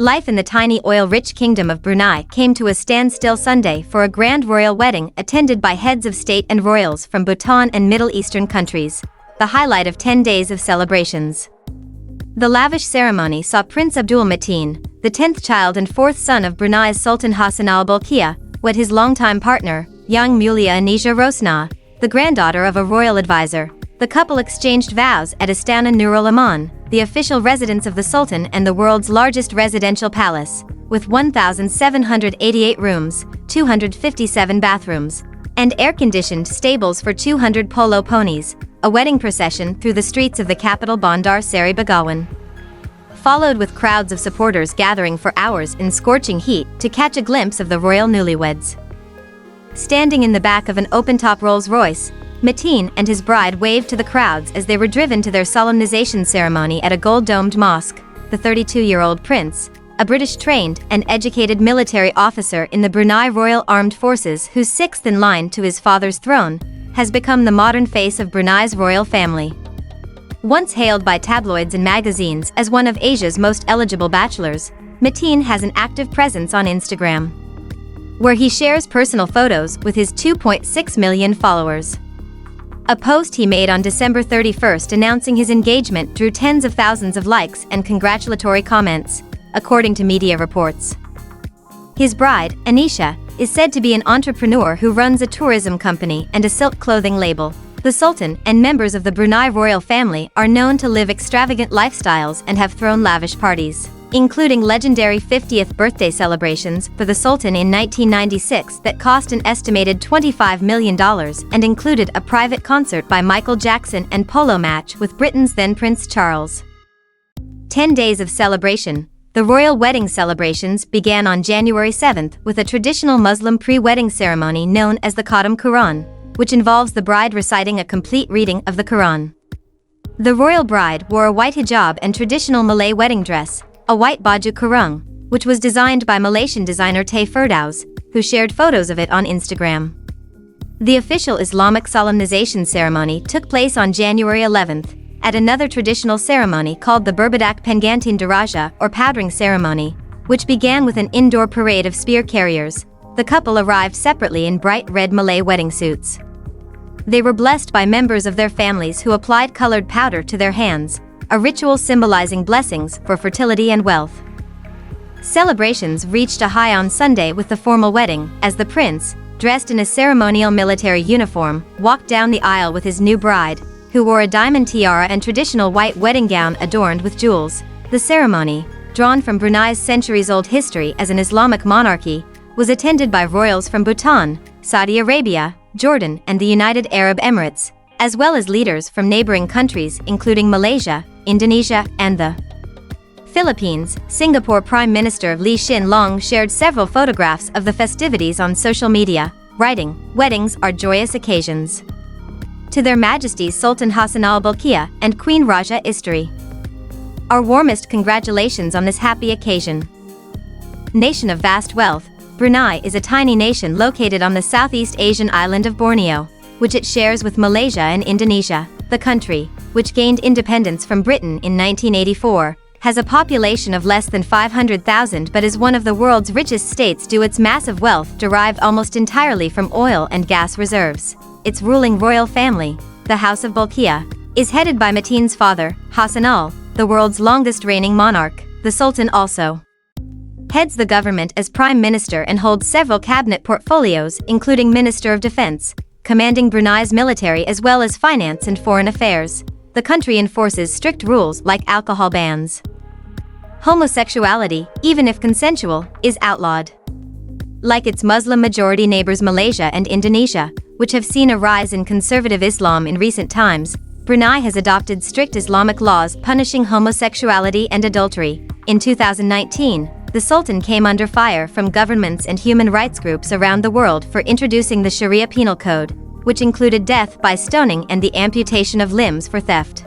Life in the tiny oil-rich kingdom of Brunei came to a standstill Sunday for a grand royal wedding attended by heads of state and royals from Bhutan and Middle Eastern countries, the highlight of 10 days of celebrations. The lavish ceremony saw Prince Abdul Mateen, the 10th child and 4th son of Brunei's Sultan Hassan al-Bolkiah, wed his longtime partner, Yang Mulia Anisha Rosna, the granddaughter of a royal advisor. The couple exchanged vows at Istana Nurul Aman, the official residence of the Sultan and the world's largest residential palace, with 1,788 rooms, 257 bathrooms, and air-conditioned stables for 200 polo ponies, a wedding procession through the streets of the capital Bandar Seri Begawan. Followed with crowds of supporters gathering for hours in scorching heat to catch a glimpse of the royal newlyweds. Standing in the back of an open-top Rolls-Royce, Mateen and his bride waved to the crowds as they were driven to their solemnization ceremony at a gold-domed mosque. The 32-year-old prince, a British-trained and educated military officer in the Brunei Royal Armed Forces who's sixth in line to his father's throne, has become the modern face of Brunei's royal family. Once hailed by tabloids and magazines as one of Asia's most eligible bachelors, Mateen has an active presence on Instagram, where he shares personal photos with his 2.6 million followers. A post he made on December 31st announcing his engagement drew tens of thousands of likes and congratulatory comments, according to media reports. His bride, Anisha, is said to be an entrepreneur who runs a tourism company and a silk clothing label. The Sultan and members of the Brunei royal family are known to live extravagant lifestyles and have thrown lavish parties, including legendary 50th birthday celebrations for the Sultan in 1996 that cost an estimated $25 million and included a private concert by Michael Jackson and polo match with Britain's then Prince Charles. 10 days of celebration. The royal wedding celebrations began on January 7th with a traditional Muslim pre-wedding ceremony known as the Khatam Quran, which involves the bride reciting a complete reading of the Quran. The royal bride wore a white hijab and traditional Malay wedding dress, a white baju kurung, which was designed by Malaysian designer Tay Firdaus, who shared photos of it on Instagram. The official Islamic solemnization ceremony took place on January 11th, at another traditional ceremony called the Berbadak Penggantian Daraja or powdering ceremony, which began with an indoor parade of spear carriers. The couple arrived separately in bright red Malay wedding suits. They were blessed by members of their families who applied colored powder to their hands, a ritual symbolizing blessings for fertility and wealth. Celebrations reached a high on Sunday with the formal wedding, as the prince, dressed in a ceremonial military uniform, walked down the aisle with his new bride, who wore a diamond tiara and traditional white wedding gown adorned with jewels. The ceremony, drawn from Brunei's centuries-old history as an Islamic monarchy, was attended by royals from Bhutan, Saudi Arabia, Jordan, and the United Arab Emirates, as well as leaders from neighboring countries including Malaysia, Indonesia, and the Philippines. Singapore Prime Minister Lee Hsien Loong shared several photographs of the festivities on social media, writing, "Weddings are joyous occasions. To Their Majesties Sultan Hassan al-Bolkiah and Queen Raja Istri, our warmest congratulations on this happy occasion." Nation of vast wealth, Brunei is a tiny nation located on the Southeast Asian island of Borneo, which it shares with Malaysia and Indonesia. The country, which gained independence from Britain in 1984, has a population of less than 500,000 but is one of the world's richest states due to its massive wealth derived almost entirely from oil and gas reserves. Its ruling royal family, the House of Bolkiah, is headed by Mateen's father, Hassan al, the world's longest reigning monarch. The Sultan also heads the government as Prime Minister and holds several cabinet portfolios including Minister of Defense, commanding Brunei's military as well as finance and foreign affairs. The country enforces strict rules like alcohol bans. Homosexuality, even if consensual, is outlawed. Like its Muslim-majority neighbors Malaysia and Indonesia, which have seen a rise in conservative Islam in recent times, Brunei has adopted strict Islamic laws punishing homosexuality and adultery. In 2019, the Sultan came under fire from governments and human rights groups around the world for introducing the Sharia penal code, which included death by stoning and the amputation of limbs for theft.